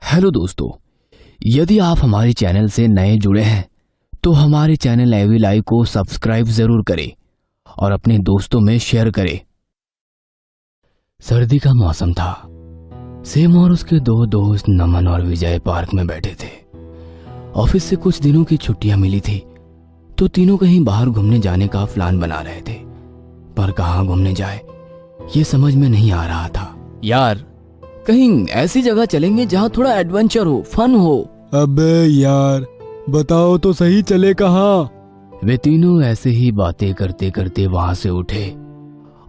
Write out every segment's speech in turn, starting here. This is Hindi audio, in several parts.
हेलो दोस्तों, यदि आप हमारे चैनल से नए जुड़े हैं तो हमारे चैनल एवी लाइव को सब्सक्राइब जरूर करें और अपने दोस्तों में शेयर करें। सर्दी का मौसम था। सेम और उसके दो दोस्त नमन और विजय पार्क में बैठे थे। ऑफिस से कुछ दिनों की छुट्टियां मिली थी तो तीनों कहीं बाहर घूमने जाने का प्लान बना रहे थे, पर कहाँ घूमने जाए ये समझ में नहीं आ रहा था। यार, कहीं ऐसी जगह चलेंगे जहाँ थोड़ा एडवेंचर हो, फन हो। अबे यार, बताओ तो सही, चले कहाँ? वे तीनों ऐसे ही बातें करते करते वहां से उठे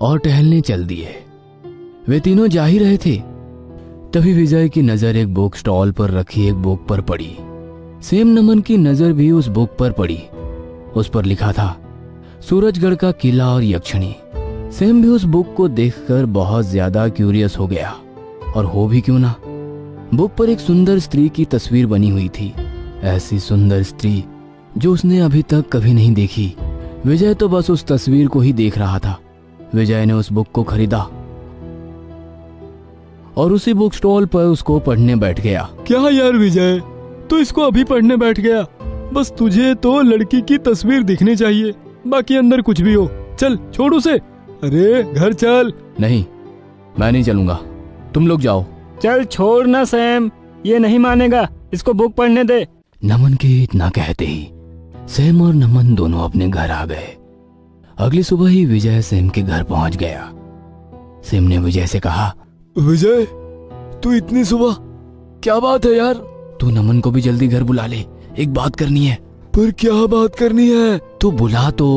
और टहलने चल दिए। वे तीनों जा ही रहे थे, तभी विजय की नजर एक बुक स्टॉल पर रखी एक बुक पर पड़ी। सेम नमन की नजर भी उस बुक पर पड़ी। उस पर लिखा था सूरजगढ़ का किला और यक्षिणी। सेम भी उस बुक को देखकर बहुत ज्यादा क्यूरियस हो गया, और हो भी क्यों ना। बुक पर एक सुंदर स्त्री की तस्वीर बनी हुई थी, ऐसी सुंदर स्त्री जो उसने अभी तक कभी नहीं देखी। विजय तो बस उस तस्वीर को ही देख रहा था। विजय ने उस बुक को खरीदा और उसी बुक स्टॉल पर उसको पढ़ने बैठ गया। क्या यार विजय, तू इसको अभी पढ़ने बैठ गया? बस तुझे तो लड़की की तस्वीर दिखनी चाहिए, बाकी अंदर कुछ भी हो। चल छोड़ उसे। अरे घर चल। नहीं, मैं नहीं चलूंगा, तुम लोग जाओ। चल छोड़ ना सैम, ये नहीं मानेगा, इसको बुक पढ़ने दे। नमन के इतना कहते ही सैम और नमन दोनों अपने घर आ गए। अगली सुबह ही विजय सैम के घर पहुंच गया। सैम ने विजय से कहा, विजय, तू इतनी सुबह? क्या बात है यार? तू नमन को भी जल्दी घर बुला ले, एक बात करनी है। पर क्या बात करनी है? तू बुला तो।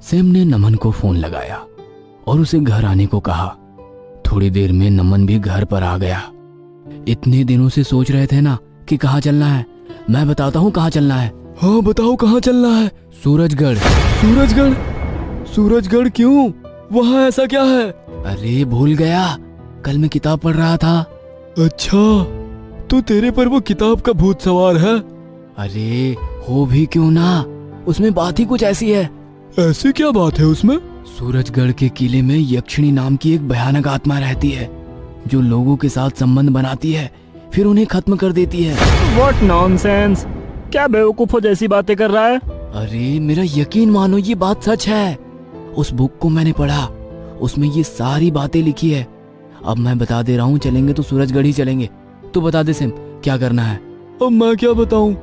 सैम ने नमन को फोन लगाया और उसे घर आने को कहा। थोड़ी देर में नमन भी घर पर आ गया। इतने दिनों से सोच रहे थे ना कि कहाँ चलना है। मैं बताता हूँ कहाँ चलना है। हाँ बताओ, कहाँ चलना है? सूरजगढ़। सूरजगढ़? सूरजगढ़ क्यों? वहाँ ऐसा क्या है? अरे भूल गया, कल मैं किताब पढ़ रहा था। अच्छा, तो तेरे पर वो किताब का भूत सवार है? अरे हो भी क्यों ना, उसमें बात ही कुछ ऐसी है। ऐसी क्या बात है उसमें? सूरजगढ़ के किले में यक्षिणी नाम की एक भयानक आत्मा रहती है, जो लोगों के साथ संबंध बनाती है, फिर उन्हें खत्म कर देती है। What nonsense! क्या बेवकूफों जैसी बातें कर रहा है? अरे मेरा यकीन मानो, ये बात सच है। उस बुक को मैंने पढ़ा, उसमें ये सारी बातें लिखी है। अब मैं बता दे रहा हूँ, चलेंगे तो सूरजगढ़ ही चलेंगे। तू बता दे सिम, क्या करना है? अब मैं क्या बताऊं?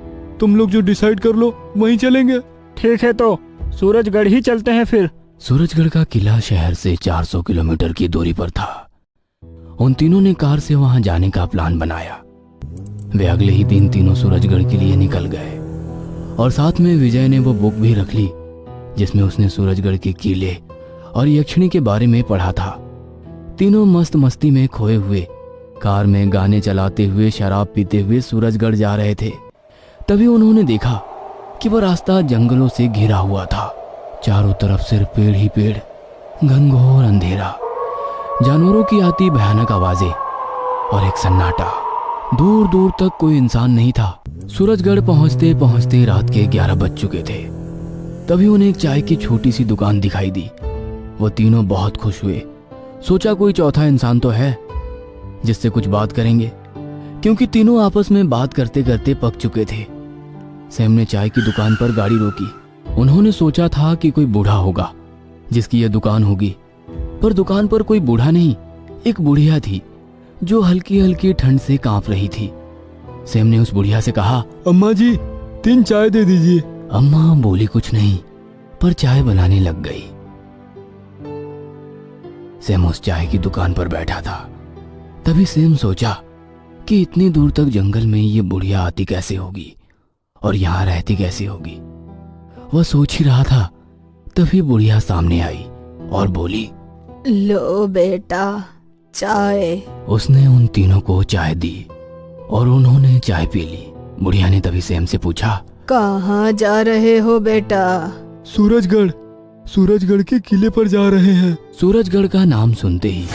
तुम लोग जो डिसाइड कर लो वहीं चलेंगे। ठीक है, तो सूरजगढ़ ही चलते हैं फिर। सूरजगढ़ का किला शहर से 400 किलोमीटर की दूरी पर था। उन तीनों ने कार से वहां जाने का प्लान बनाया। वे अगले ही दिन तीनों सूरजगढ़ के लिए निकल गए और साथ में विजय ने वो बुक भी रख ली जिसमें उसने सूरजगढ़ के किले और यक्षिणी के बारे में पढ़ा था। तीनों मस्त मस्ती में खोए हुए कार में गाने चलाते हुए शराब पीते हुए सूरजगढ़ जा रहे थे। तभी उन्होंने देखा कि वह रास्ता जंगलों से घिरा हुआ था। चारों तरफ सिर्फ पेड़ ही पेड़, घनघोर अंधेरा, जानवरों की आती भयानक आवाजें और एक सन्नाटा। दूर दूर तक कोई इंसान नहीं था। सूरजगढ़ पहुंचते पहुंचते रात के 11 बज चुके थे। तभी उन्हें एक चाय की छोटी सी दुकान दिखाई दी। वो तीनों बहुत खुश हुए। सोचा कोई चौथा इंसान तो है जिससे कुछ बात करेंगे, क्योंकि तीनों आपस में बात करते करते पक चुके थे। सैम ने चाय की दुकान पर गाड़ी रोकी। उन्होंने सोचा था कि कोई बूढ़ा होगा जिसकी यह दुकान होगी, पर दुकान पर कोई बूढ़ा नहीं, एक बुढ़िया थी जो हल्की हल्की ठंड से कांप रही थी। सैम ने उस बुढ़िया से कहा, अम्मा जी, 3 चाय दे दीजिए। अम्मा बोली कुछ नहीं, पर चाय बनाने लग गई। सैम उस चाय की दुकान पर बैठा था। तभी सैम सोचा कि इतनी दूर तक जंगल में ये बुढ़िया आती कैसे होगी और यहाँ रहती कैसे होगी। वह सोच ही रहा था, तभी बुढ़िया सामने आई और बोली, लो बेटा चाय। उसने उन तीनों को चाय दी और उन्होंने चाय पी ली। बुढ़िया ने तभी सैम से पूछा, कहाँ जा रहे हो बेटा? सूरजगढ़, सूरजगढ़ के किले पर जा रहे हैं। सूरजगढ़ का नाम सुनते ही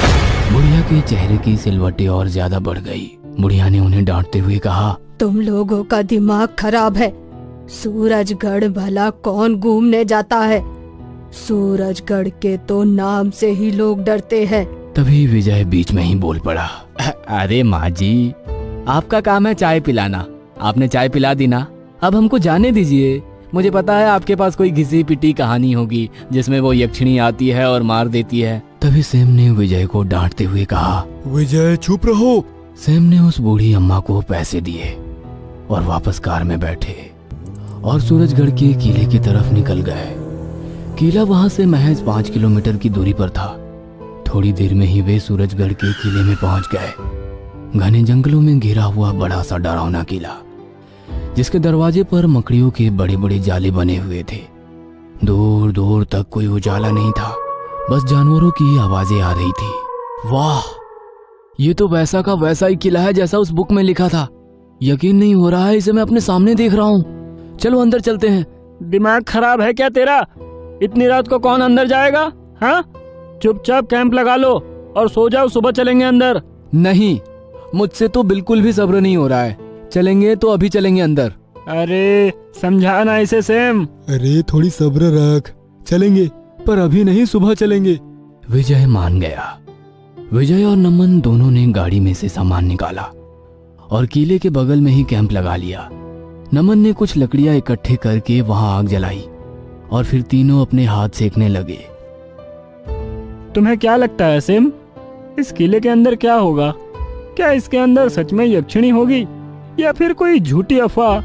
बुढ़िया के चेहरे की सिलवटें और ज्यादा बढ़ गई। बुढ़िया ने उन्हें डांटते हुए कहा, तुम लोगों का दिमाग खराब है। सूरजगढ़ भला कौन घूमने जाता है? सूरजगढ़ के तो नाम से ही लोग डरते हैं। तभी विजय बीच में ही बोल पड़ा, अरे माँ जी, आपका काम है चाय पिलाना। आपने चाय पिला दी ना, अब हमको जाने दीजिए। मुझे पता है आपके पास कोई घिसी पिटी कहानी होगी जिसमें वो यक्षिणी आती है और मार देती है। तभी सैम ने विजय को डांटते हुए कहा, विजय चुप रहो। सैम ने उस बूढ़ी अम्मा को पैसे दिए और वापस कार में बैठे और सूरजगढ़ के किले की तरफ निकल गए। किला वहां से महज 5 किलोमीटर की दूरी पर था। थोड़ी देर में ही वे सूरजगढ़ के किले में पहुंच गए। घने जंगलों में घिरा हुआ बड़ा सा डरावना किला, जिसके दरवाजे पर मकड़ियों के बड़े बड़े जाले बने हुए थे। दूर दूर तक कोई उजाला नहीं था, बस जानवरों की आवाजें आ रही थी। वाह, ये तो वैसा का वैसा ही किला है जैसा उस बुक में लिखा था। यकीन नहीं हो रहा है, इसे मैं अपने सामने देख रहा हूँ। चलो अंदर चलते हैं। दिमाग खराब है क्या तेरा? इतनी रात को कौन अंदर जाएगा? हाँ, चुपचाप कैंप लगा लो और सो जाओ, सुबह चलेंगे अंदर। नहीं, मुझसे तो बिल्कुल भी सब्र नहीं हो रहा है। चलेंगे तो अभी चलेंगे अंदर। अरे समझाना इसे सैम। अरे थोड़ी सब्र रख, चलेंगे पर अभी नहीं, सुबह चलेंगे। विजय मान गया। विजय और नमन दोनों ने गाड़ी में से सामान निकाला और किले के बगल में ही कैंप लगा लिया। नमन ने कुछ लकड़ियां इकट्ठे करके वहां आग जलाई और फिर तीनों अपने हाथ सेकने लगे। तुम्हें क्या लगता है सैम, इस किले के अंदर क्या होगा? क्या इसके अंदर सच में यक्षिणी होगी या फिर कोई झूठी अफवाह?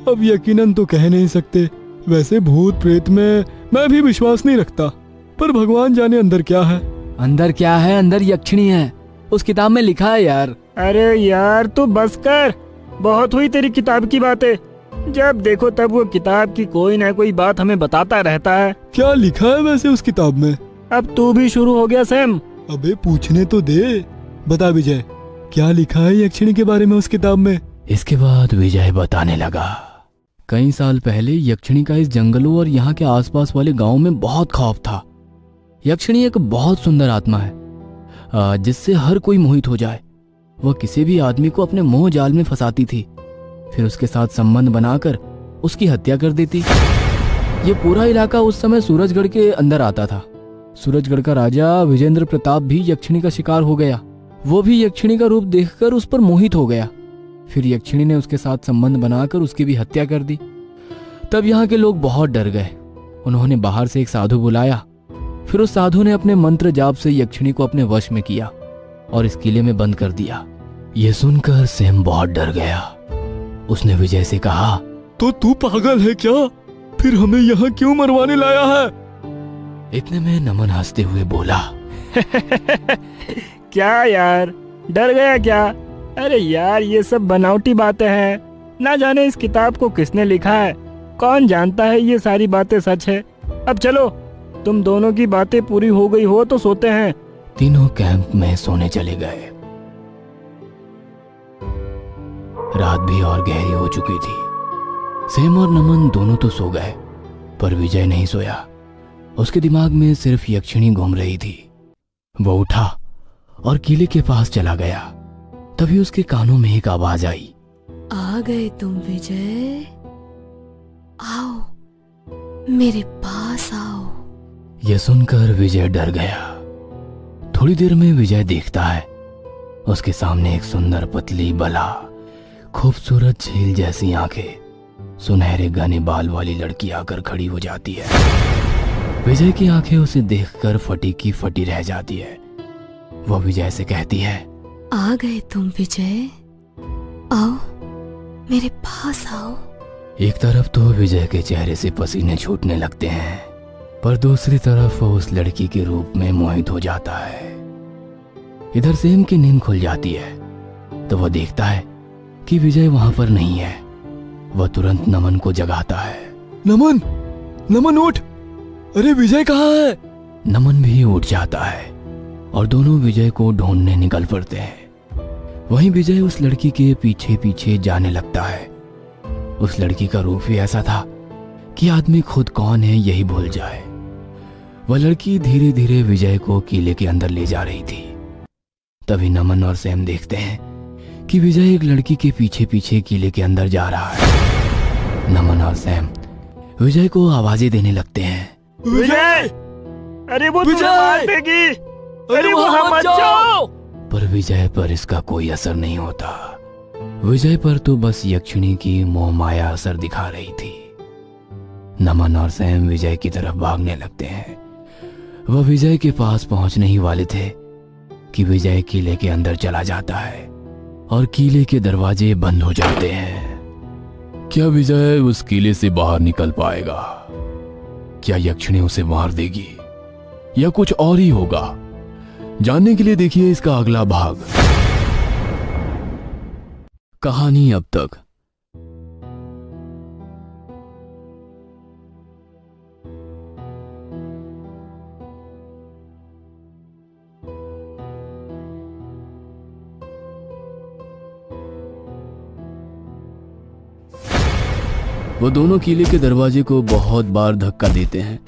अब यकीनन तो कह नहीं सकते। वैसे भूत प्रेत में मैं भी विश्वास नहीं रखता, पर भगवान जाने अंदर क्या है। अंदर क्या है? अंदर यक्षिणी है, उस किताब में लिखा है यार। अरे यार तू बस कर, बहुत हुई तेरी किताब की बातें। जब देखो तब वो किताब की कोई ना कोई बात हमें बताता रहता है। क्या लिखा है वैसे उस किताब में? अब तू भी शुरू हो गया सैम। अबे पूछने तो दे। बता विजय, क्या लिखा है यक्षिणी के बारे में उस किताब में? इसके बाद विजय बताने लगा। कई साल पहले यक्षिणी का इस जंगलों और यहाँ के आसपास वाले गांव में बहुत खौफ था। यक्षिणी एक बहुत सुंदर आत्मा है जिससे हर कोई मोहित हो जाए। वह किसी भी आदमी को अपने मोह जाल में फंसाती थी, फिर उसके साथ संबंध बनाकर उसकी हत्या कर देती। ये पूरा इलाका उस समय सूरजगढ़ के अंदर आता था। सूरजगढ़ का राजा विजेंद्र प्रताप भी यक्षिणी का शिकार हो गया। वो भी यक्षिणी का रूप देखकर उस पर मोहित हो गया। फिर यक्षिणी ने उसके साथ संबंध बनाकर उसकी भी हत्या कर दी। तब यहाँ के लोग बहुत डर गए। उन्होंने बाहर से एक साधु बुलाया। फिर उस साधु ने अपने मंत्र जाप से यक्षिणी को अपने वश में किया और इस किले में बंद कर दिया। यह सुनकर सैम बहुत डर गया। उसने विजय से कहा, तो तू पागल है क्या? फिर हमें यहाँ क्यों मरवाने लाया है? इतने में नमन हंसते हुए बोला, क्या यार, डर गया क्या? अरे यार ये सब बनावटी बातें हैं। ना जाने इस किताब को किसने लिखा है, कौन जानता है ये सारी बातें सच है। अब चलो, तुम दोनों की बातें पूरी हो गई हो तो सोते हैं। तीनों कैंप में सोने चले गए। रात भी और गहरी हो चुकी थी। सैम और नमन दोनों तो सो गए, पर विजय नहीं सोया। उसके दिमाग में सिर्फ यक्षिणी घूम रही थी। वो उठा और किले के पास चला गया। तभी उसके कानों में एक आवाज आई, आ गए तुम विजय, आओ मेरे पास आओ। यह सुनकर विजय डर गया। थोड़ी देर में विजय देखता है उसके सामने एक सुंदर पतली बला खूबसूरत झील जैसी आंखें, सुनहरे घने बाल वाली लड़की आकर खड़ी हो जाती है। विजय की आंखें उसे देखकर फटी की फटी रह जाती है। वो विजय से कहती है, आ गए तुम विजय, आओ मेरे पास आओ। एक तरफ तो विजय के चेहरे से पसीने छूटने लगते हैं, पर दूसरी तरफ वो उस लड़की के रूप में मोहित हो जाता है। इधर सैम की नींद खुल जाती है तो वह देखता है कि विजय वहां पर नहीं है। वह तुरंत नमन को जगाता है। नमन, नमन उठ, अरे विजय कहाँ है? नमन भी उठ जाता है और दोनों विजय को ढूंढने निकल पड़ते हैं। वहीं विजय उस लड़की के पीछे पीछे जाने लगता है। उस लड़की का रूप ही ऐसा था कि आदमी खुद कौन है यही भूल जाए। वह लड़की धीरे धीरे विजय को किले के अंदर ले जा रही थी। तभी नमन और सैम देखते हैं कि विजय एक लड़की के पीछे पीछे किले के अंदर जा रहा है। नमन और सैम विजय को आवाजें देने लगते हैं, विजय, अरे वो तुम्हें मार देगी। अरे वहां मत जाओ, पर विजय पर इसका कोई असर नहीं होता। विजय पर तो बस यक्षिणी की मोह माया असर दिखा रही थी। नमन और सैम विजय की तरफ भागने लगते हैं। वह विजय के पास पहुंचने ही वाले थे कि विजय किले के अंदर चला जाता है और किले के दरवाजे बंद हो जाते हैं। क्या विजय उस किले से बाहर निकल पाएगा? क्या यक्षिणी उसे मार देगी या कुछ और ही होगा? जानने के लिए देखिए इसका अगला भाग। कहानी अब तक। वो दोनों किले के दरवाजे को बहुत बार धक्का देते हैं,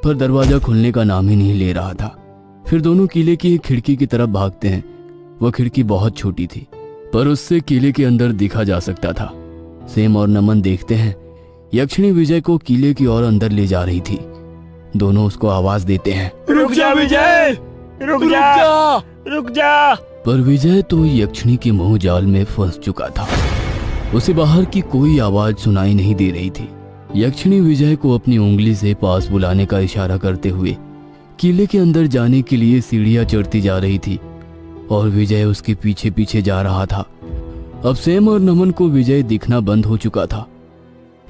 पर दरवाजा खुलने का नाम ही नहीं ले रहा था। फिर दोनों किले की एक खिड़की की तरफ भागते हैं। वह खिड़की बहुत छोटी थी, पर उससे किले के अंदर दिखा जा सकता था। सेम और नमन देखते हैं यक्षिणी विजय को किले की ओर अंदर ले जा रही थी। दोनों उसको आवाज देते हैं, रुक जा विजय, रुक जा, रुक जा। पर विजय तो यक्षिणी के मोह जाल में फंस चुका था। उसे बाहर की कोई आवाज सुनाई नहीं दे रही थी। यक्षिणी विजय को अपनी उंगली से पास बुलाने का इशारा करते हुए किले के अंदर जाने के लिए सीढ़ियां चढ़ती जा रही थी और विजय उसके पीछे पीछे जा रहा था। अब सेम और नमन को विजय दिखना बंद हो चुका था।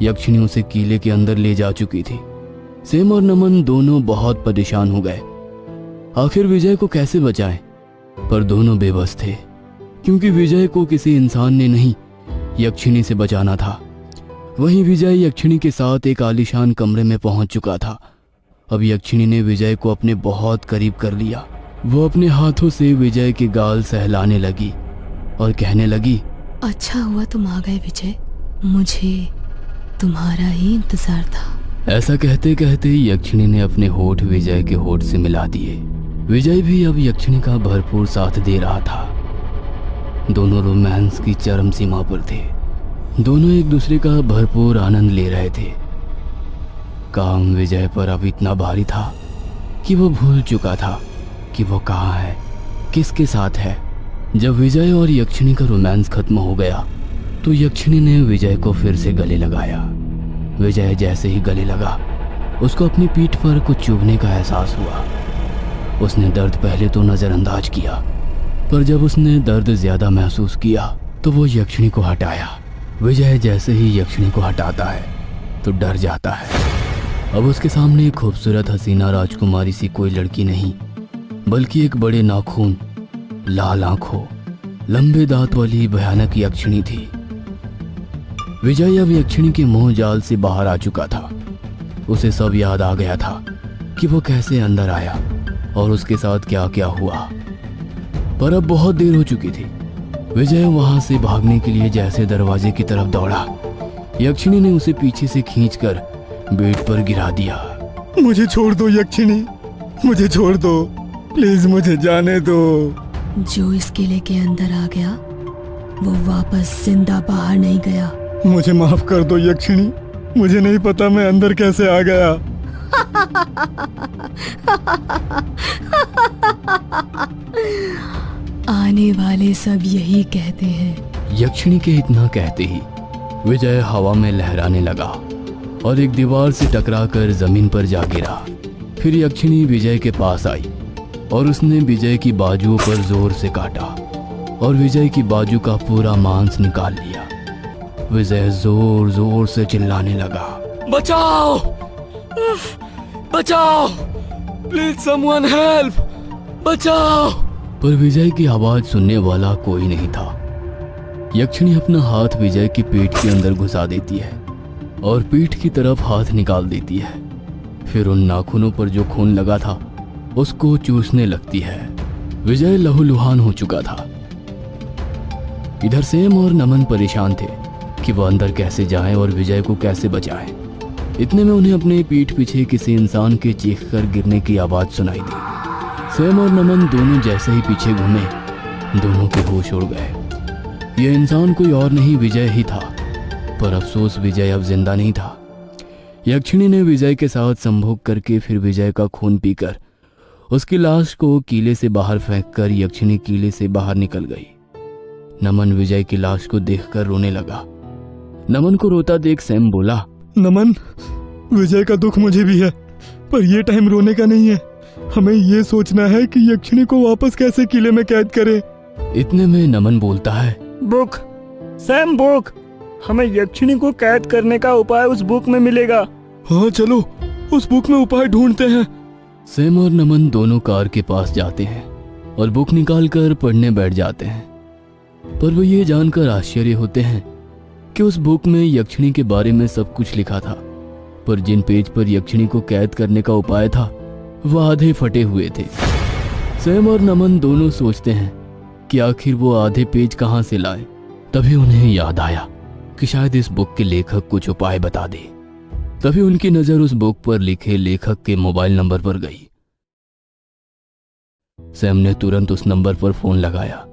यक्षिणी उसे किले के अंदर ले जा चुकी थी। सेम और नमन दोनों बहुत परेशान हो गए। आखिर विजय को कैसे बचाएं? पर दोनों बेबस थे, क्योंकि विजय को किसी इंसान ने नहीं, यक्षिणी से बचाना था। वहीं विजय यक्षिणी के साथ एक आलीशान कमरे में पहुंच चुका था। अब यक्षिणी ने विजय को अपने बहुत करीब कर लिया। वो अपने हाथों से विजय के गाल सहलाने लगी और कहने लगी, अच्छा हुआ तुम आ गए विजय, मुझे तुम्हारा ही इंतजार था। ऐसा कहते कहते यक्षिणी ने अपने होठ विजय के होठ से मिला दिए। विजय भी अब यक्षिणी का भरपूर साथ दे रहा था। दोनों रोमांस की चरम सीमा पर थे। दोनों एक दूसरे का भरपूर आनंद ले रहे थे। काम विजय पर अब इतना भारी था कि वो भूल चुका था कि वो कहाँ है, किसके साथ है। जब विजय और यक्षिणी का रोमांस खत्म हो गया तो यक्षिणी ने विजय को फिर से गले लगाया। विजय जैसे ही गले लगा, उसको अपनी पीठ पर कुछ चुभने का एहसास हुआ। उसने दर्द पहले तो नजरअंदाज किया, पर जब उसने दर्द ज्यादा महसूस किया तो वो यक्षिणी को हटाया। विजय जैसे ही यक्षिणी को हटाता है तो डर जाता है। अब उसके सामने खूबसूरत हसीना राजकुमारी सी कोई लड़की नहीं, बल्कि एक बड़े नाखून, लाल आंखों, लंबे दांत वाली भयानक यक्षिणी थी। विजय अब यक्षिणी के मोह जाल से बाहर आ चुका था। उसे सब याद आ गया था कि वो कैसे अंदर आया और उसके साथ क्या क्या हुआ। पर अब बहुत देर हो चुकी थी। विजय वहां से भागने के लिए जैसे दरवाजे की तरफ दौड़ा, यक्षिणी ने उसे पीछे से खींचकर बेड पर गिरा दिया। मुझे छोड़ दो यक्षिणी, मुझे छोड़ दो, प्लीज मुझे जाने दो। जो इस किले के अंदर आ गया वो वापस जिंदा बाहर नहीं गया। मुझे माफ कर दो यक्षिणी, मुझे नहीं पता मैं अंदर कैसे आ गया। आने वाले सब यही कहते हैं। यक्षिणी के इतना कहते ही विजय हवा में लहराने लगा और एक दीवार से टकराकर जमीन पर जा गिरा। फिर यक्षिणी विजय के पास आई और उसने विजय की बाजुओं पर जोर से काटा और विजय की बाजू का पूरा मांस निकाल लिया। विजय जोर जोर से चिल्लाने लगा, बचाओ, बचाओ, प्लीज समवन हेल्प, बचाओ। पर विजय की आवाज सुनने वाला कोई नहीं था। यक्षिणी अपना हाथ विजय की पीठ के अंदर घुसा देती है और पीठ की तरफ हाथ निकाल देती है। फिर उन नाखूनों पर जो खून लगा था उसको चूसने लगती है। विजय लहूलुहान हो चुका था। इधर सेम और नमन परेशान थे कि वह अंदर कैसे जाएं और विजय को कैसे बचाएं। इतने में उन्हें अपने पीठ पीछे किसी इंसान के चीख कर गिरने की आवाज सुनाई दी। सेम और नमन दोनों जैसे ही पीछे घूमे, दोनों के होश उड़ गए। यह इंसान कोई और नहीं, विजय ही था। पर अफसोस विजय अब जिंदा नहीं था। यक्षिणी ने विजय के साथ संभोग करके फिर विजय का खून पीकर उसकी लाश को किले से बाहर फेंककर यक्षिणी किले से बाहर निकल गई। नमन विजय की लाश को देखकर रोने लगा। नमन को रोता देख सैम बोला, नमन, विजय का दुख मुझे भी है, पर ये टाइम रोने का नहीं है। हमें ये सोचना है कि यक्षिणी को वापस कैसे किले में कैद करें। इतने में नमन बोलता है, बुक, सैम बुक, हमें यक्षिणी को कैद करने का उपाय उस बुक में मिलेगा। हाँ चलो, उस बुक में उपाय ढूंढते हैं। सैम और नमन दोनों कार के पास जाते हैं और बुक निकालकर पढ़ने बैठ जाते हैं। पर वो ये जानकर आश्चर्य होते हैं कि उस बुक में यक्षिणी के बारे में सब कुछ लिखा था, पर जिन पेज पर यक्षिणी को कैद करने का उपाय था वह आधे फटे हुए थे। सैम और नमन दोनों सोचते हैं कि आखिर वो आधे पेज कहां से लाए। तभी उन्हें याद आया कि शायद इस बुक के लेखक कुछ उपाय बता दे। तभी उनकी नजर उस बुक पर लिखे लेखक के मोबाइल नंबर पर गई। सैम ने तुरंत उस नंबर पर फोन लगाया।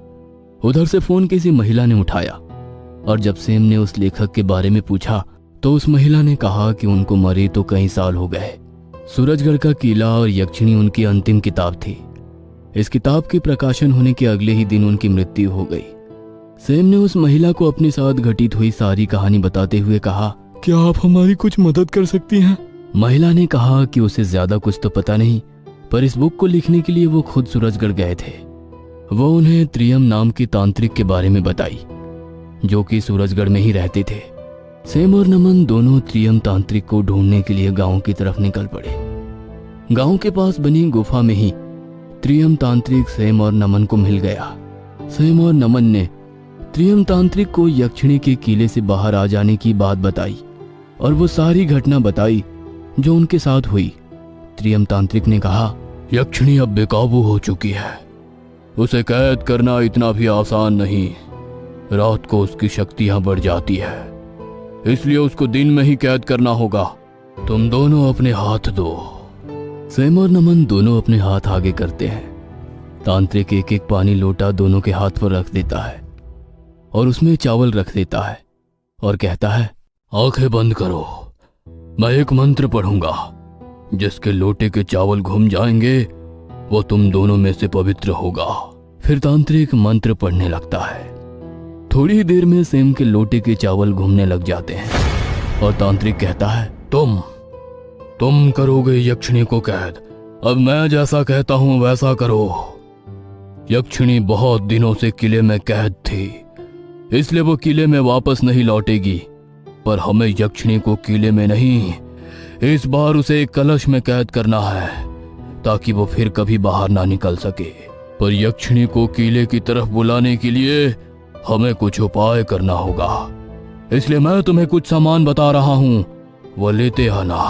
उधर से फोन किसी महिला ने उठाया और जब सैम ने उस लेखक के बारे में पूछा तो उस महिला ने कहा कि उनको मरे तो कई साल हो गए। सूरजगढ़ का किला और यक्षिणी उनकी अंतिम किताब थी। इस किताब के प्रकाशन होने के अगले ही दिन उनकी मृत्यु हो गई। सैम ने उस महिला को अपने साथ घटित हुई सारी कहानी बताते हुए कहा, क्या आप हमारी कुछ मदद कर सकती हैं? महिला ने कहा कि उसे ज्यादा कुछ तो पता नहीं, पर इस बुक को लिखने के लिए वो खुद सूरजगढ़ गए थे। वो उन्हें त्रियम नाम के तांत्रिक के बारे में बताई जो कि सूरजगढ़ में ही रहते थे। सैम और नमन दोनों त्रियम तांत्रिक को ढूंढने के लिए गांव की तरफ निकल पड़े। गांव के पास बनी गुफा में ही त्रियम तांत्रिक सैम और नमन को मिल गया। सैम और नमन ने त्रियम तांत्रिक को यक्षिणी के किले से बाहर आ जाने की बात बताई और वो सारी घटना बताई जो उनके साथ हुई। त्रियम तांत्रिक ने कहा, यक्षिणी अब बेकाबू हो चुकी है, उसे कैद करना इतना भी आसान नहीं। रात को उसकी शक्तियां बढ़ जाती है, इसलिए उसको दिन में ही कैद करना होगा। तुम दोनों अपने हाथ दो। सैम और नमन दोनों अपने हाथ आगे करते हैं। तांत्रिक एक एक पानी लोटा दोनों के हाथ पर रख देता है और उसमें चावल रख देता है और कहता है, आंखें बंद करो, मैं एक मंत्र पढ़ूंगा। जिसके लोटे के चावल घूम जाएंगे वो तुम दोनों में से पवित्र होगा। फिर तांत्रिक मंत्र पढ़ने लगता है। थोड़ी ही देर में सैम के लोटे के चावल घूमने लग जाते हैं और तांत्रिक कहता है, तुम करोगे यक्षिणी को कैद। अब मैं जैसा कहता हूं वैसा करो। यक्षिणी बहुत दिनों से किले में कैद थी, इसलिए वो किले में वापस नहीं लौटेगी। पर हमें यक्षिणी को किले में नहीं, इस बार उसे एक कलश में कैद करना है ताकि वो फिर कभी बाहर ना निकल सके। पर यक्षिणी को किले की तरफ बुलाने के लिए हमें कुछ उपाय करना होगा, इसलिए मैं तुम्हें कुछ सामान बता रहा हूं, वो लेते आना।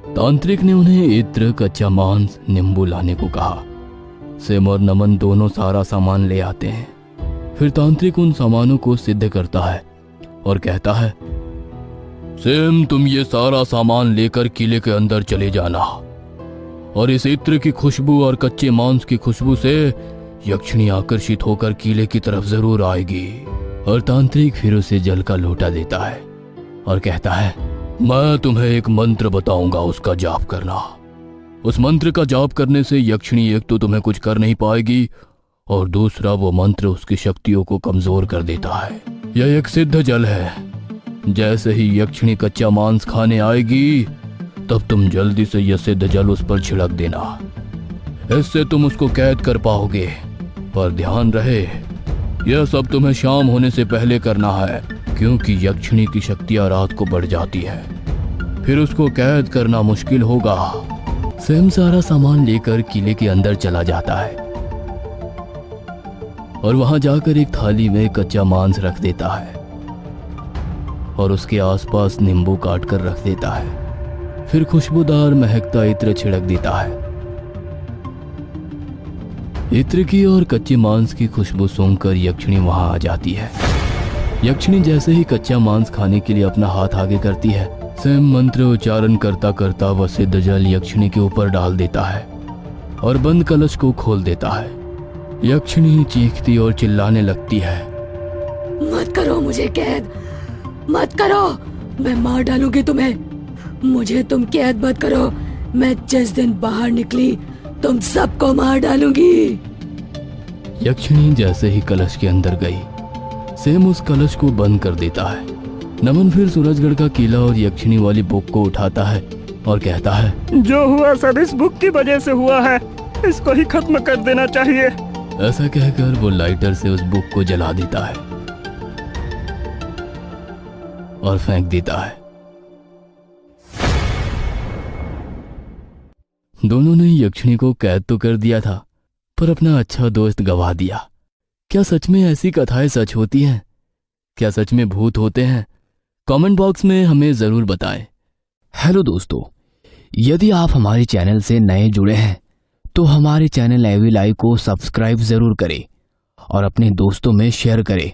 तांत्रिक ने उन्हें इत्र, कच्चा मांस, नींबू लाने को कहा। सैम और नमन दोनों सारा सामान ले आते हैं। फिर तांत्रिक उन सामानों को सिद्ध करता है और कहता है, सैम तुम ये सारा सामान लेकर किले के अंदर चले जाना और इस इत्र की खुशबू और कच्चे मांस की खुशबू से यक्षिणी आकर्षित होकर किले की तरफ जरूर आएगी। और तांत्रिक फिर उसे जल का लोटा देता है और कहता है, मैं तुम्हें एक मंत्र बताऊंगा, उसका जाप करना। उस मंत्र का जाप करने से यक्षिणी एक तो तुम्हें कुछ कर नहीं पाएगी और दूसरा वो मंत्र उसकी शक्तियों को कमजोर कर देता है। यह एक सिद्ध जल है। जैसे ही यक्षिणी कच्चा मांस खाने आएगी तब तुम जल्दी से यह सिद्ध जल उस पर छिड़क देना, इससे तुम उसको कैद कर पाओगे। पर ध्यान रहे, यह सब तुम्हें शाम होने से पहले करना है, क्योंकि यक्षिणी की शक्तियां रात को बढ़ जाती है, फिर उसको कैद करना मुश्किल होगा। सैम सारा सामान लेकर किले के अंदर चला जाता है और वहां जाकर एक थाली में कच्चा मांस रख देता है और उसके आसपास नींबू काट कर रख देता है। फिर खुशबूदार महकता इत्र छिड़क देता है। इत्र की और कच्चे मांस की खुशबू सूंघकर यक्षिणी वहां आ जाती है। यक्षिणी जैसे ही कच्चा मांस खाने के लिए अपना हाथ आगे करती है, सैम मंत्र उच्चारण करता करता वह सिद्ध जल यक्षिणी के ऊपर डाल देता है और बंद कलश को खोल देता है। यक्षिणी चीखती और चिल्लाने लगती है, मत करो मुझे कैद, मत करो, मैं मार डालूंगी तुम्हें। मुझे तुम कैद मत करो। मैं जिस दिन बाहर निकली तुम सबको मार डालूंगी। यक्षिणी जैसे ही कलश के अंदर गई, सेम उस कलश को बंद कर देता है। नमन फिर सूरजगढ़ का किला और यक्षिणी वाली बुक को उठाता है और कहता है, जो हुआ सब इस बुक की वजह से हुआ है, इसको ही खत्म कर देना चाहिए। ऐसा कहकर वो लाइटर से उस बुक को जला देता है और फेंक देता है। दोनों ने यक्षिणी को कैद तो कर दिया था, पर अपना अच्छा दोस्त गवा दिया। क्या सच में ऐसी कथाएं सच होती हैं? क्या सच में भूत होते हैं? कमेंट बॉक्स में हमें जरूर बताएं। हेलो दोस्तों, यदि आप हमारे चैनल से नए जुड़े हैं तो हमारे चैनल एवी लाइव को सब्सक्राइब जरूर करें और अपने दोस्तों में शेयर करें।